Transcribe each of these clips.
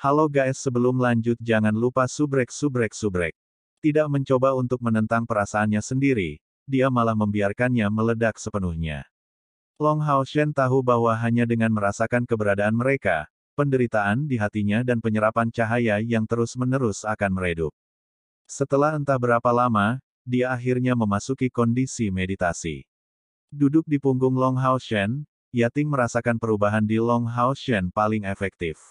Halo guys, sebelum lanjut jangan lupa subrek. Tidak mencoba untuk menentang perasaannya sendiri, dia malah membiarkannya meledak sepenuhnya. Long Haoshen tahu bahwa hanya dengan merasakan keberadaan mereka, penderitaan di hatinya dan penyerapan cahaya yang terus-menerus akan meredup. Setelah entah berapa lama, dia akhirnya memasuki kondisi meditasi. Duduk di punggung Long Haoshen, Yating merasakan perubahan di Long Haoshen paling efektif.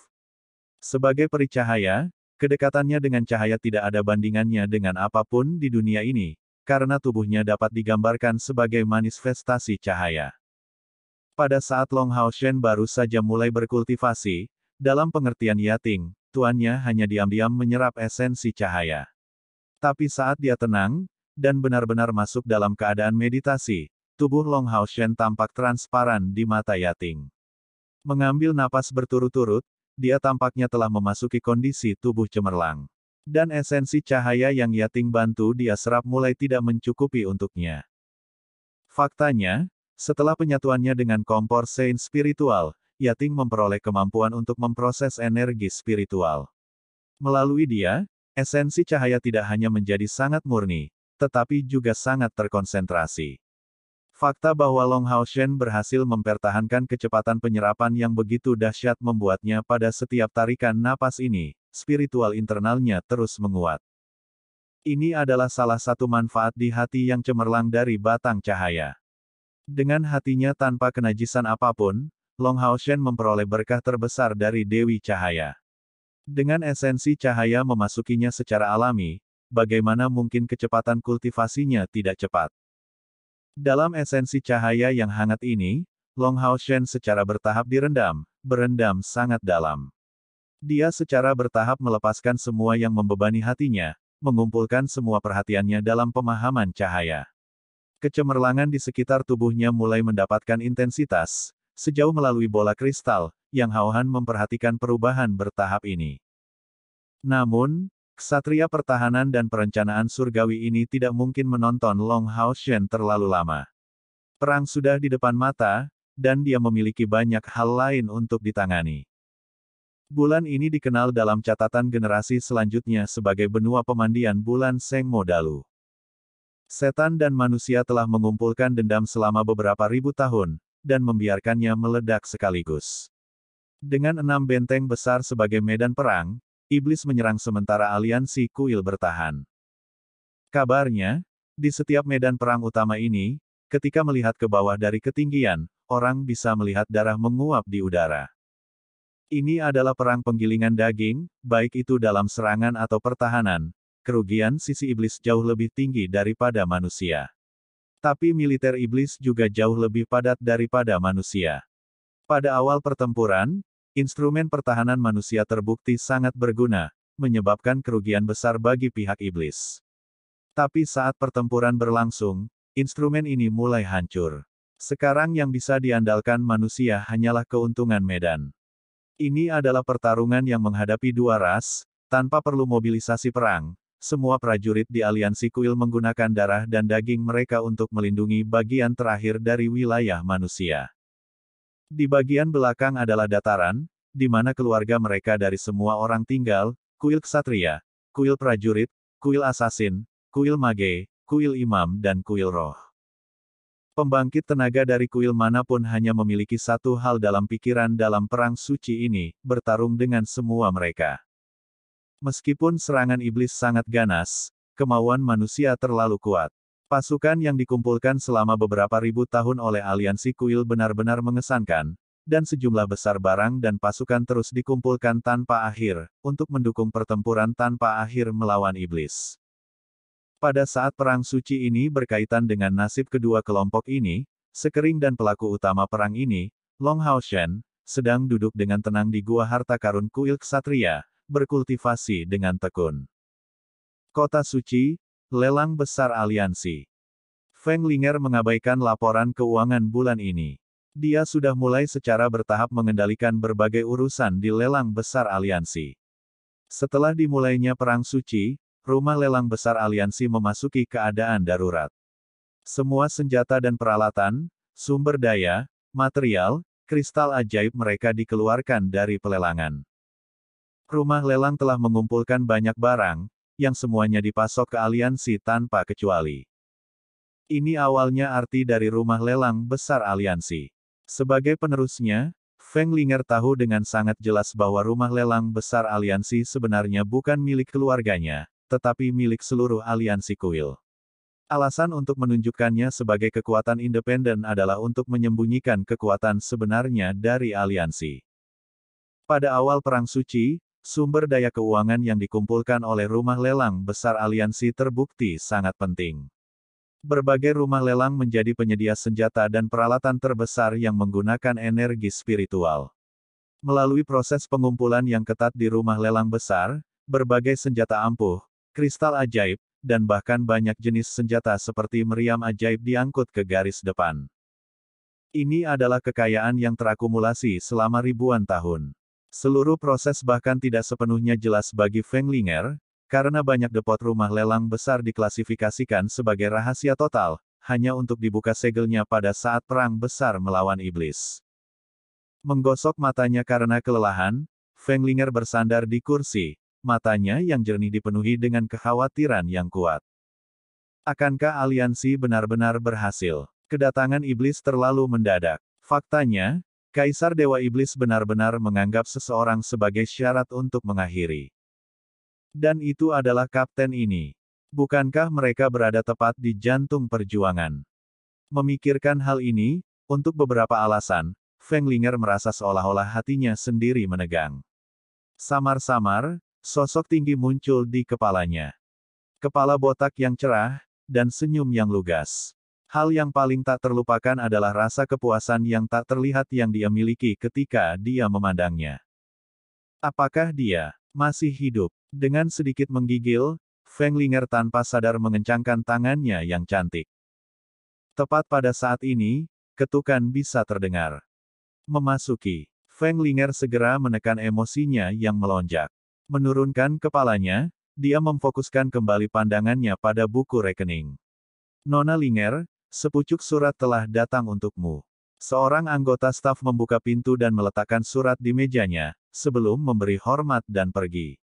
Sebagai peri cahaya, kedekatannya dengan cahaya tidak ada bandingannya dengan apapun di dunia ini, karena tubuhnya dapat digambarkan sebagai manifestasi cahaya. Pada saat Long Haoshen baru saja mulai berkultivasi, dalam pengertian Yating, tuannya hanya diam-diam menyerap esensi cahaya. Tapi saat dia tenang, dan benar-benar masuk dalam keadaan meditasi, tubuh Long Haoshen tampak transparan di mata Yating. Mengambil napas berturut-turut, dia tampaknya telah memasuki kondisi tubuh cemerlang. Dan esensi cahaya yang Yating bantu dia serap mulai tidak mencukupi untuknya. Faktanya, setelah penyatuannya dengan kompor Sein spiritual, Yating memperoleh kemampuan untuk memproses energi spiritual. Melalui dia, esensi cahaya tidak hanya menjadi sangat murni, tetapi juga sangat terkonsentrasi. Fakta bahwa Long Haoshen berhasil mempertahankan kecepatan penyerapan yang begitu dahsyat membuatnya pada setiap tarikan napas ini, spiritual internalnya terus menguat. Ini adalah salah satu manfaat di hati yang cemerlang dari batang cahaya. Dengan hatinya tanpa kenajisan apapun, Long Haoshen memperoleh berkah terbesar dari Dewi Cahaya. Dengan esensi cahaya memasukinya secara alami, bagaimana mungkin kecepatan kultivasinya tidak cepat? Dalam esensi cahaya yang hangat ini, Long Haoshen secara bertahap berendam sangat dalam. Dia secara bertahap melepaskan semua yang membebani hatinya, mengumpulkan semua perhatiannya dalam pemahaman cahaya. Kecemerlangan di sekitar tubuhnya mulai mendapatkan intensitas, sejauh melalui bola kristal, yang Haohan memperhatikan perubahan bertahap ini. Namun, ksatria pertahanan dan perencanaan surgawi ini tidak mungkin menonton Long Haoshen terlalu lama. Perang sudah di depan mata, dan dia memiliki banyak hal lain untuk ditangani. Bulan ini dikenal dalam catatan generasi selanjutnya sebagai benua pemandian bulan Sengmo Dalu. Setan dan manusia telah mengumpulkan dendam selama beberapa ribu tahun, dan membiarkannya meledak sekaligus. Dengan 6 benteng besar sebagai medan perang, iblis menyerang sementara aliansi kuil bertahan. Kabarnya, di setiap medan perang utama ini, ketika melihat ke bawah dari ketinggian, orang bisa melihat darah menguap di udara. Ini adalah perang penggilingan daging, baik itu dalam serangan atau pertahanan. Kerugian sisi iblis jauh lebih tinggi daripada manusia. Tapi militer iblis juga jauh lebih padat daripada manusia. Pada awal pertempuran, instrumen pertahanan manusia terbukti sangat berguna, menyebabkan kerugian besar bagi pihak iblis. Tapi saat pertempuran berlangsung, instrumen ini mulai hancur. Sekarang yang bisa diandalkan manusia hanyalah keuntungan medan. Ini adalah pertarungan yang menghadapi dua ras, tanpa perlu mobilisasi perang. Semua prajurit di aliansi kuil menggunakan darah dan daging mereka untuk melindungi bagian terakhir dari wilayah manusia. Di bagian belakang adalah dataran, di mana keluarga mereka dari semua orang tinggal, kuil ksatria, kuil prajurit, kuil asasin, kuil mage, kuil imam dan kuil roh. Pembangkit tenaga dari kuil manapun hanya memiliki satu hal dalam pikiran dalam perang suci ini, bertarung dengan semua mereka. Meskipun serangan iblis sangat ganas, kemauan manusia terlalu kuat. Pasukan yang dikumpulkan selama beberapa ribu tahun oleh aliansi kuil benar-benar mengesankan, dan sejumlah besar barang dan pasukan terus dikumpulkan tanpa akhir, untuk mendukung pertempuran tanpa akhir melawan iblis. Pada saat perang suci ini berkaitan dengan nasib kedua kelompok ini, Sekering dan pelaku utama perang ini, Long Haoshen, sedang duduk dengan tenang di gua harta karun kuil ksatria, berkultivasi dengan tekun. Kota suci, lelang besar aliansi. Feng Linger mengabaikan laporan keuangan bulan ini. Dia sudah mulai secara bertahap mengendalikan berbagai urusan di lelang besar aliansi. Setelah dimulainya perang suci, rumah lelang besar aliansi memasuki keadaan darurat. Semua senjata dan peralatan, sumber daya, material, kristal ajaib mereka dikeluarkan dari pelelangan. Rumah lelang telah mengumpulkan banyak barang, yang semuanya dipasok ke aliansi tanpa kecuali. Ini awalnya arti dari rumah lelang besar aliansi. Sebagai penerusnya, Feng Linger tahu dengan sangat jelas bahwa rumah lelang besar aliansi sebenarnya bukan milik keluarganya, tetapi milik seluruh aliansi kuil. Alasan untuk menunjukkannya sebagai kekuatan independen adalah untuk menyembunyikan kekuatan sebenarnya dari aliansi. Pada awal Perang Suci, sumber daya keuangan yang dikumpulkan oleh rumah lelang besar aliansi terbukti sangat penting. Berbagai rumah lelang menjadi penyedia senjata dan peralatan terbesar yang menggunakan energi spiritual. Melalui proses pengumpulan yang ketat di rumah lelang besar, berbagai senjata ampuh, kristal ajaib, dan bahkan banyak jenis senjata seperti meriam ajaib diangkut ke garis depan. Ini adalah kekayaan yang terakumulasi selama ribuan tahun. Seluruh proses bahkan tidak sepenuhnya jelas bagi Feng Linger, karena banyak depot rumah lelang besar diklasifikasikan sebagai rahasia total, hanya untuk dibuka segelnya pada saat perang besar melawan iblis. Menggosok matanya karena kelelahan, Feng Linger bersandar di kursi, matanya yang jernih dipenuhi dengan kekhawatiran yang kuat. Akankah aliansi benar-benar berhasil? Kedatangan iblis terlalu mendadak. Faktanya, Kaisar Dewa Iblis benar-benar menganggap seseorang sebagai syarat untuk mengakhiri. Dan itu adalah kapten ini. Bukankah mereka berada tepat di jantung perjuangan? Memikirkan hal ini, untuk beberapa alasan, Feng Linger merasa seolah-olah hatinya sendiri menegang. Samar-samar, sosok tinggi muncul di kepalanya. Kepala botak yang cerah, dan senyum yang lugas. Hal yang paling tak terlupakan adalah rasa kepuasan yang tak terlihat yang dia miliki ketika dia memandangnya. Apakah dia masih hidup? Dengan sedikit menggigil, Feng Linger tanpa sadar mengencangkan tangannya yang cantik. Tepat pada saat ini, ketukan bisa terdengar. Memasuki. Feng Linger segera menekan emosinya yang melonjak. Menurunkan kepalanya, dia memfokuskan kembali pandangannya pada buku rekening. Nona Linger, sepucuk surat telah datang untukmu. Seorang anggota staf membuka pintu dan meletakkan surat di mejanya, sebelum memberi hormat dan pergi.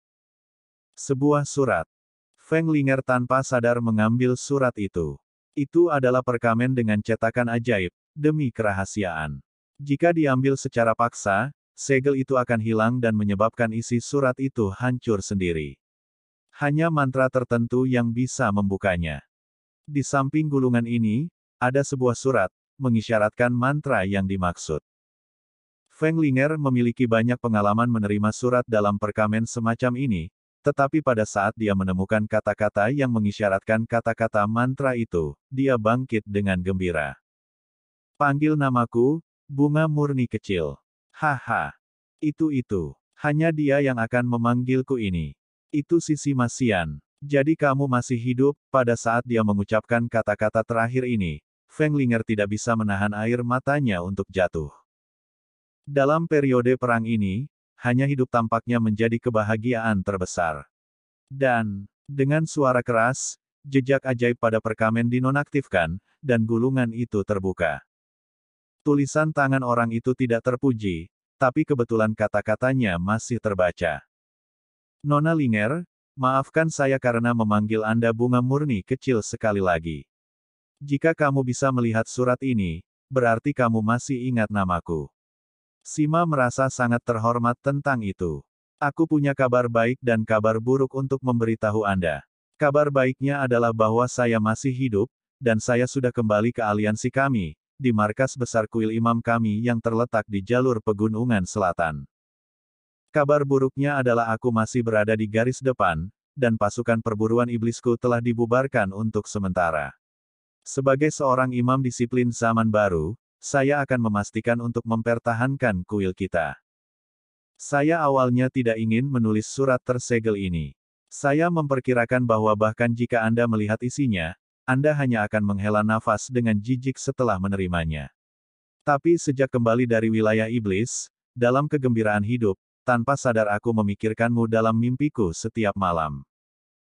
Sebuah surat. Feng Linger tanpa sadar mengambil surat itu. Itu adalah perkamen dengan cetakan ajaib, demi kerahasiaan. Jika diambil secara paksa, segel itu akan hilang dan menyebabkan isi surat itu hancur sendiri. Hanya mantra tertentu yang bisa membukanya. Di samping gulungan ini, ada sebuah surat, mengisyaratkan mantra yang dimaksud. Feng Linger memiliki banyak pengalaman menerima surat dalam perkamen semacam ini, tetapi pada saat dia menemukan kata-kata yang mengisyaratkan kata-kata mantra itu, dia bangkit dengan gembira. Panggil namaku, bunga murni kecil. Haha. Itu. Hanya dia yang akan memanggilku ini. Itu Sisi Masian. Jadi kamu masih hidup. Pada saat dia mengucapkan kata-kata terakhir ini, Feng Linger tidak bisa menahan air matanya untuk jatuh. Dalam periode perang ini, hanya hidup tampaknya menjadi kebahagiaan terbesar. Dan, dengan suara keras, jejak ajaib pada perkamen dinonaktifkan, dan gulungan itu terbuka. Tulisan tangan orang itu tidak terpuji, tapi kebetulan kata-katanya masih terbaca. Nona Linger, maafkan saya karena memanggil Anda bunga murni kecil sekali lagi. Jika kamu bisa melihat surat ini, berarti kamu masih ingat namaku. Sima merasa sangat terhormat tentang itu. Aku punya kabar baik dan kabar buruk untuk memberitahu Anda. Kabar baiknya adalah bahwa saya masih hidup, dan saya sudah kembali ke aliansi kami, di markas besar kuil imam kami yang terletak di jalur pegunungan selatan. Kabar buruknya adalah aku masih berada di garis depan, dan pasukan perburuan iblisku telah dibubarkan untuk sementara. Sebagai seorang imam disiplin zaman baru, saya akan memastikan untuk mempertahankan kuil kita. Saya awalnya tidak ingin menulis surat tersegel ini. Saya memperkirakan bahwa bahkan jika Anda melihat isinya, Anda hanya akan menghela nafas dengan jijik setelah menerimanya. Tapi sejak kembali dari wilayah iblis, dalam kegembiraan hidup, tanpa sadar aku memikirkanmu dalam mimpiku setiap malam.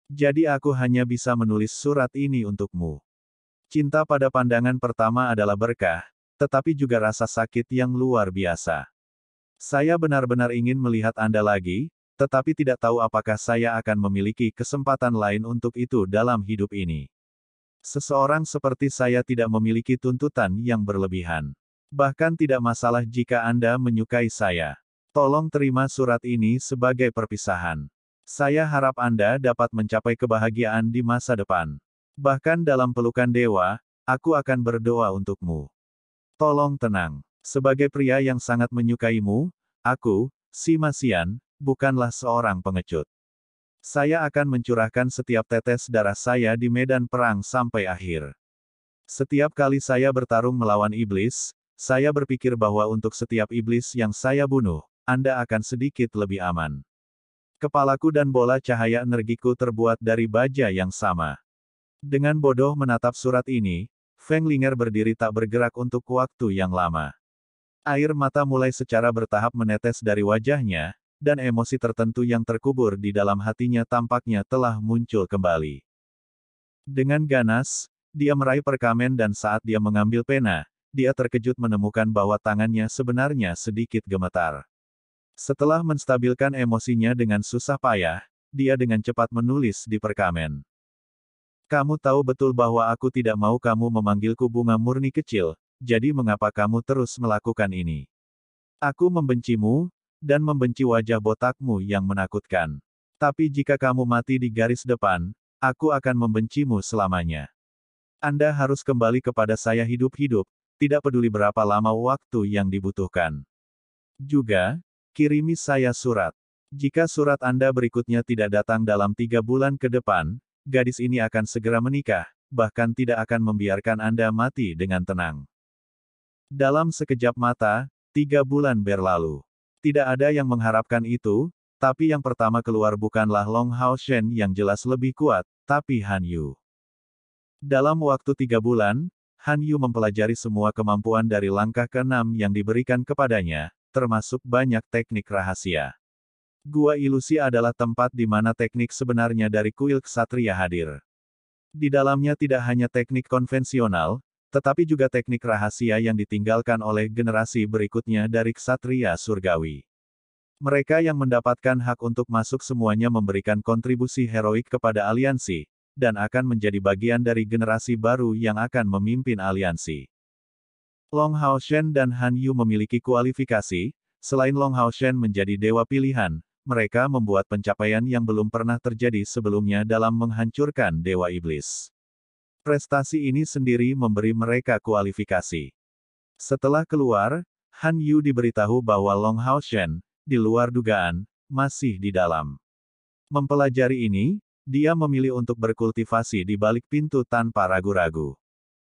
Jadi aku hanya bisa menulis surat ini untukmu. Cinta pada pandangan pertama adalah berkah, tetapi juga rasa sakit yang luar biasa. Saya benar-benar ingin melihat Anda lagi, tetapi tidak tahu apakah saya akan memiliki kesempatan lain untuk itu dalam hidup ini. Seseorang seperti saya tidak memiliki tuntutan yang berlebihan. Bahkan tidak masalah jika Anda menyukai saya. Tolong terima surat ini sebagai perpisahan. Saya harap Anda dapat mencapai kebahagiaan di masa depan. Bahkan dalam pelukan dewa, aku akan berdoa untukmu. Tolong tenang. Sebagai pria yang sangat menyukaimu, aku, Sima Xian, bukanlah seorang pengecut. Saya akan mencurahkan setiap tetes darah saya di medan perang sampai akhir. Setiap kali saya bertarung melawan iblis, saya berpikir bahwa untuk setiap iblis yang saya bunuh, Anda akan sedikit lebih aman. Kepalaku dan bola cahaya energiku terbuat dari baja yang sama. Dengan bodoh menatap surat ini, Feng Linger berdiri tak bergerak untuk waktu yang lama. Air mata mulai secara bertahap menetes dari wajahnya, dan emosi tertentu yang terkubur di dalam hatinya tampaknya telah muncul kembali. Dengan ganas, dia meraih perkamen dan saat dia mengambil pena, dia terkejut menemukan bahwa tangannya sebenarnya sedikit gemetar. Setelah menstabilkan emosinya dengan susah payah, dia dengan cepat menulis di perkamen. Kamu tahu betul bahwa aku tidak mau kamu memanggilku bunga murni kecil, jadi mengapa kamu terus melakukan ini? Aku membencimu, dan membenci wajah botakmu yang menakutkan. Tapi jika kamu mati di garis depan, aku akan membencimu selamanya. Anda harus kembali kepada saya hidup-hidup, tidak peduli berapa lama waktu yang dibutuhkan. Juga, kirimi saya surat. Jika surat Anda berikutnya tidak datang dalam 3 bulan ke depan, gadis ini akan segera menikah, bahkan tidak akan membiarkan Anda mati dengan tenang. Dalam sekejap mata, 3 bulan berlalu. Tidak ada yang mengharapkan itu, tapi yang pertama keluar bukanlah Long Hao Shen yang jelas lebih kuat, tapi Han Yu. Dalam waktu 3 bulan, Han Yu mempelajari semua kemampuan dari langkah ke-6 yang diberikan kepadanya, termasuk banyak teknik rahasia. Gua Ilusi adalah tempat di mana teknik sebenarnya dari kuil ksatria hadir. Di dalamnya tidak hanya teknik konvensional, tetapi juga teknik rahasia yang ditinggalkan oleh generasi berikutnya dari ksatria surgawi. Mereka yang mendapatkan hak untuk masuk semuanya memberikan kontribusi heroik kepada aliansi, dan akan menjadi bagian dari generasi baru yang akan memimpin aliansi. Long Hao Shen dan Han Yu memiliki kualifikasi, selain Long Hao Shen menjadi dewa pilihan, mereka membuat pencapaian yang belum pernah terjadi sebelumnya dalam menghancurkan dewa iblis. Prestasi ini sendiri memberi mereka kualifikasi. Setelah keluar, Han Yu diberitahu bahwa Long Hao Shen, di luar dugaan, masih di dalam. Mempelajari ini, dia memilih untuk berkultivasi di balik pintu tanpa ragu-ragu.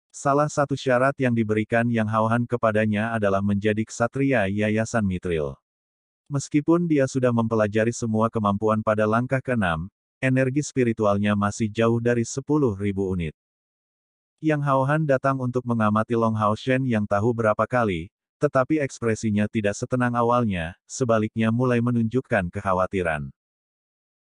Salah satu syarat yang diberikan Yang Haohan kepadanya adalah menjadi ksatria Yayasan Mithril. Meskipun dia sudah mempelajari semua kemampuan pada langkah ke-6, energi spiritualnya masih jauh dari 10.000 unit. Yang Haohan datang untuk mengamati Long Hao Shen yang tahu berapa kali, tetapi ekspresinya tidak setenang awalnya, sebaliknya mulai menunjukkan kekhawatiran.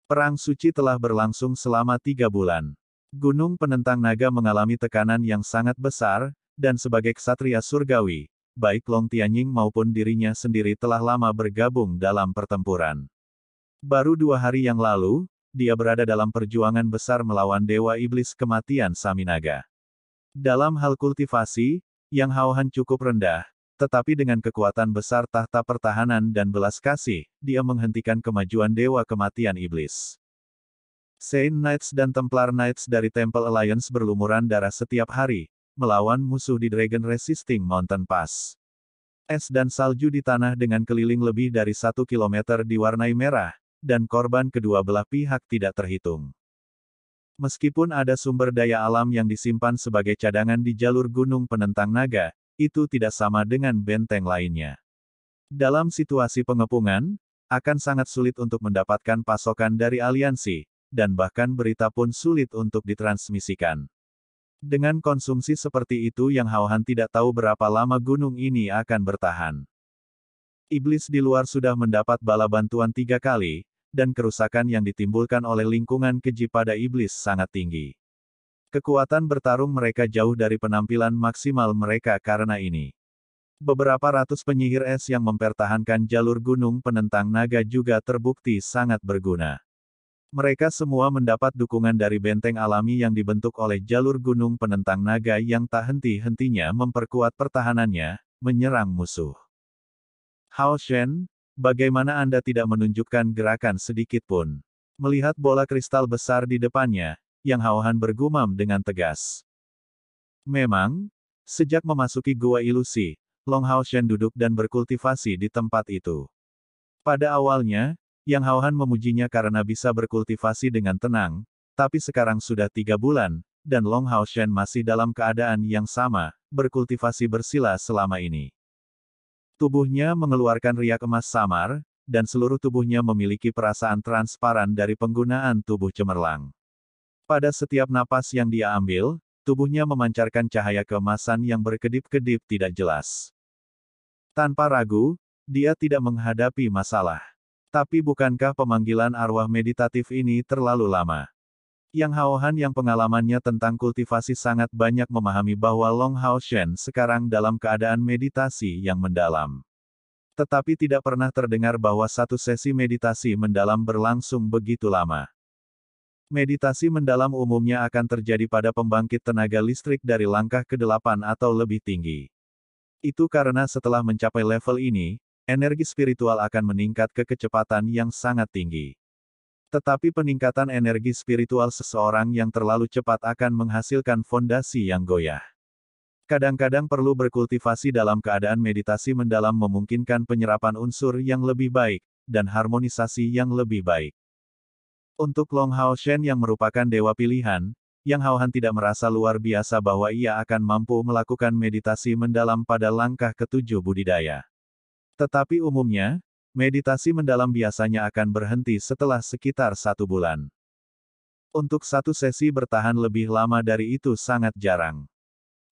Perang suci telah berlangsung selama 3 bulan. Gunung penentang naga mengalami tekanan yang sangat besar, dan sebagai ksatria surgawi, baik Long Tianying maupun dirinya sendiri telah lama bergabung dalam pertempuran. Baru 2 hari yang lalu, dia berada dalam perjuangan besar melawan Dewa Iblis Kematian Saminaga. Dalam hal kultivasi, Yang Haohan cukup rendah, tetapi dengan kekuatan besar tahta pertahanan dan belas kasih, dia menghentikan kemajuan Dewa Kematian Iblis. Saint Knights dan Templar Knights dari Temple Alliance berlumuran darah setiap hari, melawan musuh di Dragon Resisting Mountain Pass. Es dan salju di tanah dengan keliling lebih dari 1 kilometer diwarnai merah, dan korban kedua belah pihak tidak terhitung. Meskipun ada sumber daya alam yang disimpan sebagai cadangan di jalur gunung penentang naga, itu tidak sama dengan benteng lainnya. Dalam situasi pengepungan, akan sangat sulit untuk mendapatkan pasokan dari aliansi, dan bahkan berita pun sulit untuk ditransmisikan. Dengan konsumsi seperti itu Yang Haohan tidak tahu berapa lama gunung ini akan bertahan. Iblis di luar sudah mendapat bala bantuan 3 kali, dan kerusakan yang ditimbulkan oleh lingkungan keji pada iblis sangat tinggi. Kekuatan bertarung mereka jauh dari penampilan maksimal mereka karena ini. Beberapa ratus penyihir es yang mempertahankan jalur gunung penentang naga juga terbukti sangat berguna. Mereka semua mendapat dukungan dari benteng alami yang dibentuk oleh jalur gunung penentang naga yang tak henti-hentinya memperkuat pertahanannya, menyerang musuh. Hao Shen, bagaimana Anda tidak menunjukkan gerakan sedikit pun? Melihat bola kristal besar di depannya, Yang Haohan bergumam dengan tegas. Memang, sejak memasuki gua ilusi, Long Hao Shen duduk dan berkultivasi di tempat itu. Pada awalnya, Yang Haohan memujinya karena bisa berkultivasi dengan tenang, tapi sekarang sudah 3 bulan, dan Long Hao Shen masih dalam keadaan yang sama, berkultivasi bersila selama ini. Tubuhnya mengeluarkan riak emas samar, dan seluruh tubuhnya memiliki perasaan transparan dari penggunaan tubuh cemerlang. Pada setiap napas yang dia ambil, tubuhnya memancarkan cahaya keemasan yang berkedip-kedip tidak jelas. Tanpa ragu, dia tidak menghadapi masalah. Tapi bukankah pemanggilan arwah meditatif ini terlalu lama? Yang Haohan yang pengalamannya tentang kultivasi sangat banyak memahami bahwa Long Hao Shen sekarang dalam keadaan meditasi yang mendalam. Tetapi tidak pernah terdengar bahwa satu sesi meditasi mendalam berlangsung begitu lama. Meditasi mendalam umumnya akan terjadi pada pembangkit tenaga listrik dari langkah ke-8 atau lebih tinggi. Itu karena setelah mencapai level ini, energi spiritual akan meningkat ke kecepatan yang sangat tinggi. Tetapi peningkatan energi spiritual seseorang yang terlalu cepat akan menghasilkan fondasi yang goyah. Kadang-kadang perlu berkultivasi dalam keadaan meditasi mendalam memungkinkan penyerapan unsur yang lebih baik, dan harmonisasi yang lebih baik. Untuk Long Hao Shen yang merupakan dewa pilihan, Yang Haohan tidak merasa luar biasa bahwa ia akan mampu melakukan meditasi mendalam pada langkah ke-7 budidaya. Tetapi umumnya, meditasi mendalam biasanya akan berhenti setelah sekitar 1 bulan. Untuk satu sesi bertahan lebih lama dari itu sangat jarang.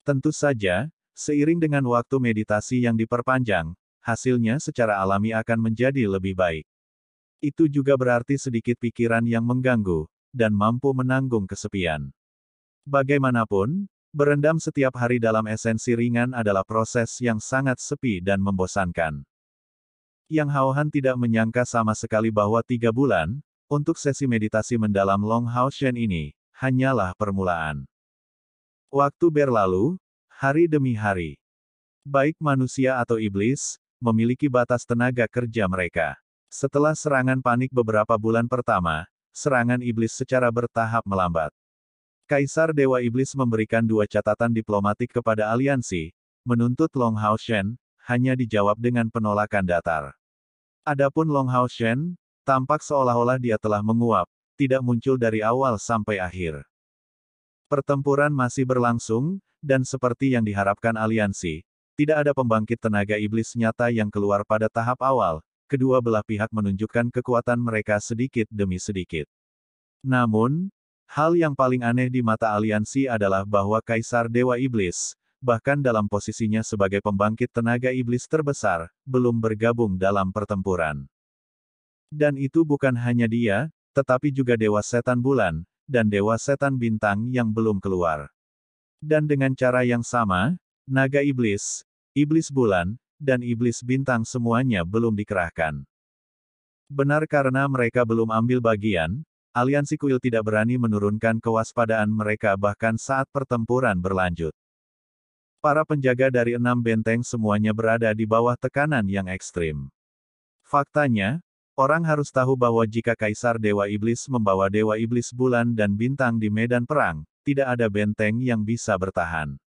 Tentu saja, seiring dengan waktu meditasi yang diperpanjang, hasilnya secara alami akan menjadi lebih baik. Itu juga berarti sedikit pikiran yang mengganggu, dan mampu menanggung kesepian. Bagaimanapun, berendam setiap hari dalam esensi ringan adalah proses yang sangat sepi dan membosankan. Yang Haohan tidak menyangka sama sekali bahwa 3 bulan, untuk sesi meditasi mendalam Long Hao Shen ini, hanyalah permulaan. Waktu berlalu, hari demi hari. Baik manusia atau iblis, memiliki batas tenaga kerja mereka. Setelah serangan panik beberapa bulan pertama, serangan iblis secara bertahap melambat. Kaisar Dewa Iblis memberikan 2 catatan diplomatik kepada aliansi, menuntut Long Hao Shen, hanya dijawab dengan penolakan datar. Adapun Long Hao Shen, tampak seolah-olah dia telah menguap, tidak muncul dari awal sampai akhir. Pertempuran masih berlangsung, dan seperti yang diharapkan aliansi, tidak ada pembangkit tenaga iblis nyata yang keluar pada tahap awal, kedua belah pihak menunjukkan kekuatan mereka sedikit demi sedikit. Namun, hal yang paling aneh di mata aliansi adalah bahwa Kaisar Dewa Iblis, bahkan dalam posisinya sebagai pembangkit tenaga iblis terbesar, belum bergabung dalam pertempuran. Dan itu bukan hanya dia, tetapi juga Dewa Setan Bulan, dan Dewa Setan Bintang yang belum keluar. Dan dengan cara yang sama, Naga Iblis, Iblis Bulan, dan Iblis Bintang semuanya belum dikerahkan. Benar karena mereka belum ambil bagian, aliansi kuil tidak berani menurunkan kewaspadaan mereka bahkan saat pertempuran berlanjut. Para penjaga dari 6 benteng semuanya berada di bawah tekanan yang ekstrim. Faktanya, orang harus tahu bahwa jika Kaisar Dewa Iblis membawa Dewa Iblis Bulan dan Bintang di medan perang, tidak ada benteng yang bisa bertahan.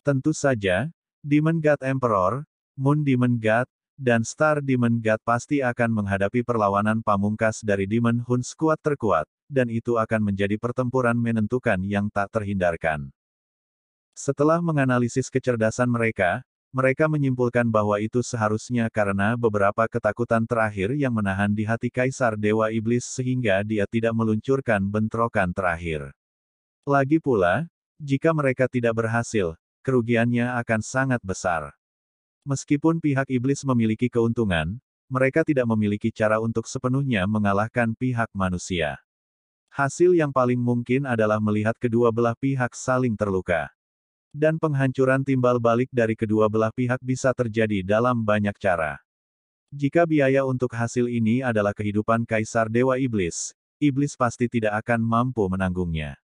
Tentu saja, Demon God Emperor, Moon Demon God, dan Star Demon God pasti akan menghadapi perlawanan pamungkas dari Demon Hun Squad terkuat, dan itu akan menjadi pertempuran menentukan yang tak terhindarkan. Setelah menganalisis kecerdasan mereka, mereka menyimpulkan bahwa itu seharusnya karena beberapa ketakutan terakhir yang menahan di hati Kaisar Dewa Iblis sehingga dia tidak meluncurkan bentrokan terakhir. Lagi pula, jika mereka tidak berhasil, kerugiannya akan sangat besar. Meskipun pihak iblis memiliki keuntungan, mereka tidak memiliki cara untuk sepenuhnya mengalahkan pihak manusia. Hasil yang paling mungkin adalah melihat kedua belah pihak saling terluka. Dan penghancuran timbal balik dari kedua belah pihak bisa terjadi dalam banyak cara. Jika biaya untuk hasil ini adalah kehidupan Kaisar Dewa Iblis, iblis pasti tidak akan mampu menanggungnya.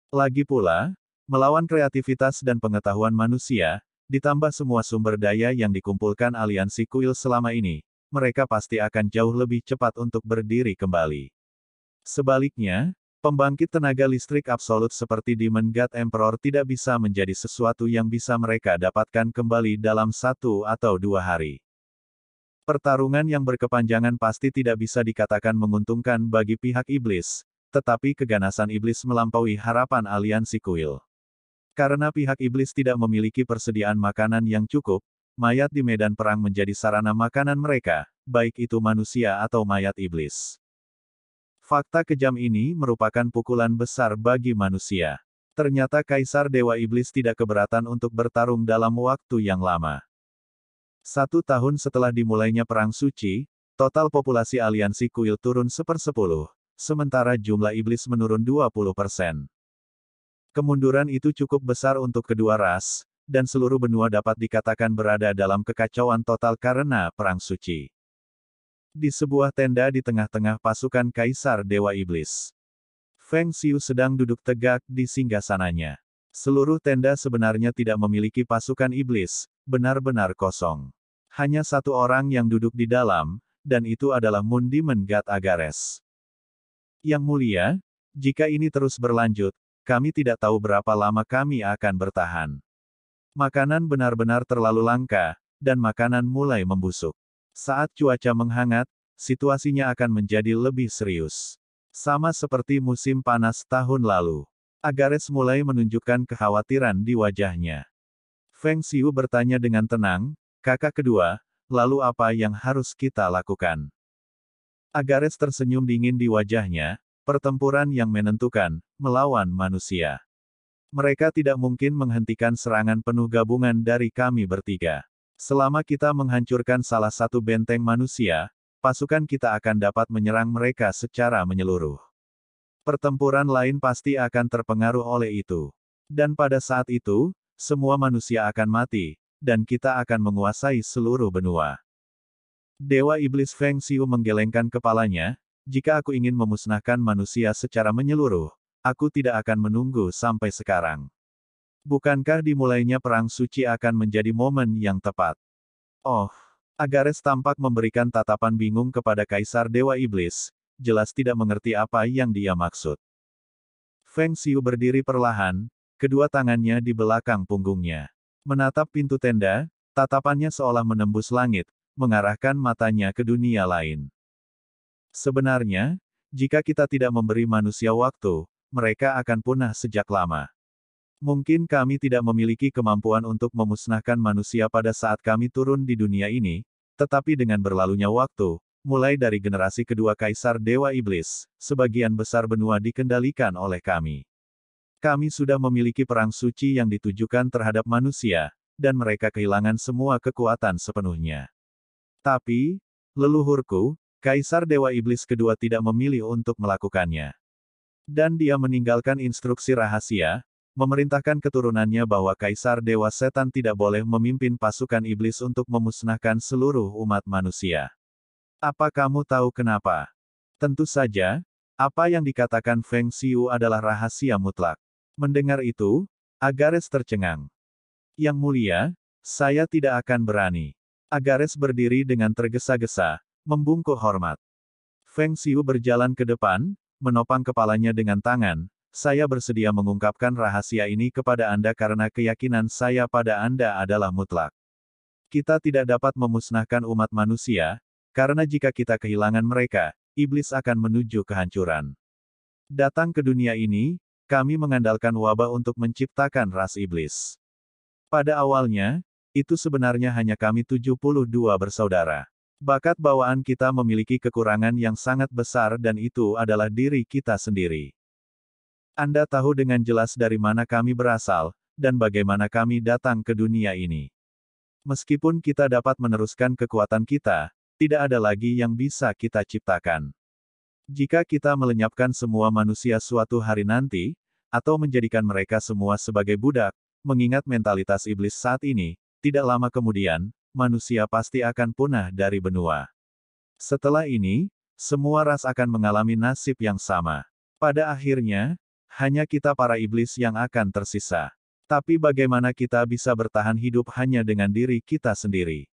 Lagi pula, melawan kreativitas dan pengetahuan manusia, ditambah semua sumber daya yang dikumpulkan aliansi kuil selama ini, mereka pasti akan jauh lebih cepat untuk berdiri kembali. Sebaliknya, pembangkit tenaga listrik absolut seperti Demon God Emperor tidak bisa menjadi sesuatu yang bisa mereka dapatkan kembali dalam 1 atau 2 hari. Pertarungan yang berkepanjangan pasti tidak bisa dikatakan menguntungkan bagi pihak iblis, tetapi keganasan iblis melampaui harapan aliansi kuil. Karena pihak iblis tidak memiliki persediaan makanan yang cukup, mayat di medan perang menjadi sarana makanan mereka, baik itu manusia atau mayat iblis. Fakta kejam ini merupakan pukulan besar bagi manusia. Ternyata Kaisar Dewa Iblis tidak keberatan untuk bertarung dalam waktu yang lama. 1 tahun setelah dimulainya Perang Suci, total populasi aliansi kuil turun 1/10, sementara jumlah iblis menurun 20%. Kemunduran itu cukup besar untuk kedua ras, dan seluruh benua dapat dikatakan berada dalam kekacauan total karena Perang Suci. Di sebuah tenda di tengah-tengah pasukan Kaisar Dewa Iblis, Feng Xiu sedang duduk tegak di singgasananya. Seluruh tenda sebenarnya tidak memiliki pasukan iblis, benar-benar kosong. Hanya satu orang yang duduk di dalam, dan itu adalah Moon Demon God Agares. Yang mulia, jika ini terus berlanjut, kami tidak tahu berapa lama kami akan bertahan. Makanan benar-benar terlalu langka, dan makanan mulai membusuk. Saat cuaca menghangat, situasinya akan menjadi lebih serius. Sama seperti musim panas tahun lalu. Agares mulai menunjukkan kekhawatiran di wajahnya. Feng Xiu bertanya dengan tenang, "Kakak kedua, lalu apa yang harus kita lakukan?" Agares tersenyum dingin di wajahnya, "Pertempuran yang menentukan, melawan manusia. Mereka tidak mungkin menghentikan serangan penuh gabungan dari kami bertiga. Selama kita menghancurkan salah satu benteng manusia, pasukan kita akan dapat menyerang mereka secara menyeluruh. Pertempuran lain pasti akan terpengaruh oleh itu. Dan pada saat itu, semua manusia akan mati, dan kita akan menguasai seluruh benua." Dewa Iblis Feng Xiu menggelengkan kepalanya, "Jika aku ingin memusnahkan manusia secara menyeluruh, aku tidak akan menunggu sampai sekarang. Bukankah dimulainya Perang Suci akan menjadi momen yang tepat?" Oh, Agares tampak memberikan tatapan bingung kepada Kaisar Dewa Iblis, jelas tidak mengerti apa yang dia maksud. Feng Xiu berdiri perlahan, kedua tangannya di belakang punggungnya. Menatap pintu tenda, tatapannya seolah menembus langit, mengarahkan matanya ke dunia lain. "Sebenarnya, jika kita tidak memberi manusia waktu, mereka akan punah sejak lama. Mungkin kami tidak memiliki kemampuan untuk memusnahkan manusia pada saat kami turun di dunia ini, tetapi dengan berlalunya waktu, mulai dari generasi kedua Kaisar Dewa Iblis, sebagian besar benua dikendalikan oleh kami. Kami sudah memiliki perang suci yang ditujukan terhadap manusia, dan mereka kehilangan semua kekuatan sepenuhnya. Tapi, leluhurku, Kaisar Dewa Iblis kedua tidak memilih untuk melakukannya. Dan dia meninggalkan instruksi rahasia, memerintahkan keturunannya bahwa Kaisar Dewa Setan tidak boleh memimpin pasukan iblis untuk memusnahkan seluruh umat manusia. Apa kamu tahu kenapa?" Tentu saja, apa yang dikatakan Feng Xiu adalah rahasia mutlak. Mendengar itu, Agares tercengang. "Yang mulia, saya tidak akan berani." Agares berdiri dengan tergesa-gesa, membungkuk hormat. Feng Xiu berjalan ke depan, menopang kepalanya dengan tangan, "Saya bersedia mengungkapkan rahasia ini kepada Anda karena keyakinan saya pada Anda adalah mutlak. Kita tidak dapat memusnahkan umat manusia, karena jika kita kehilangan mereka, iblis akan menuju kehancuran. Datang ke dunia ini, kami mengandalkan wabah untuk menciptakan ras iblis. Pada awalnya, itu sebenarnya hanya kami 72 bersaudara. Bakat bawaan kita memiliki kekurangan yang sangat besar dan itu adalah diri kita sendiri. Anda tahu dengan jelas dari mana kami berasal, dan bagaimana kami datang ke dunia ini. Meskipun kita dapat meneruskan kekuatan kita, tidak ada lagi yang bisa kita ciptakan. Jika kita melenyapkan semua manusia suatu hari nanti, atau menjadikan mereka semua sebagai budak, mengingat mentalitas iblis saat ini, tidak lama kemudian, manusia pasti akan punah dari benua. Setelah ini, semua ras akan mengalami nasib yang sama. Pada akhirnya, hanya kita para iblis yang akan tersisa. Tapi bagaimana kita bisa bertahan hidup hanya dengan diri kita sendiri?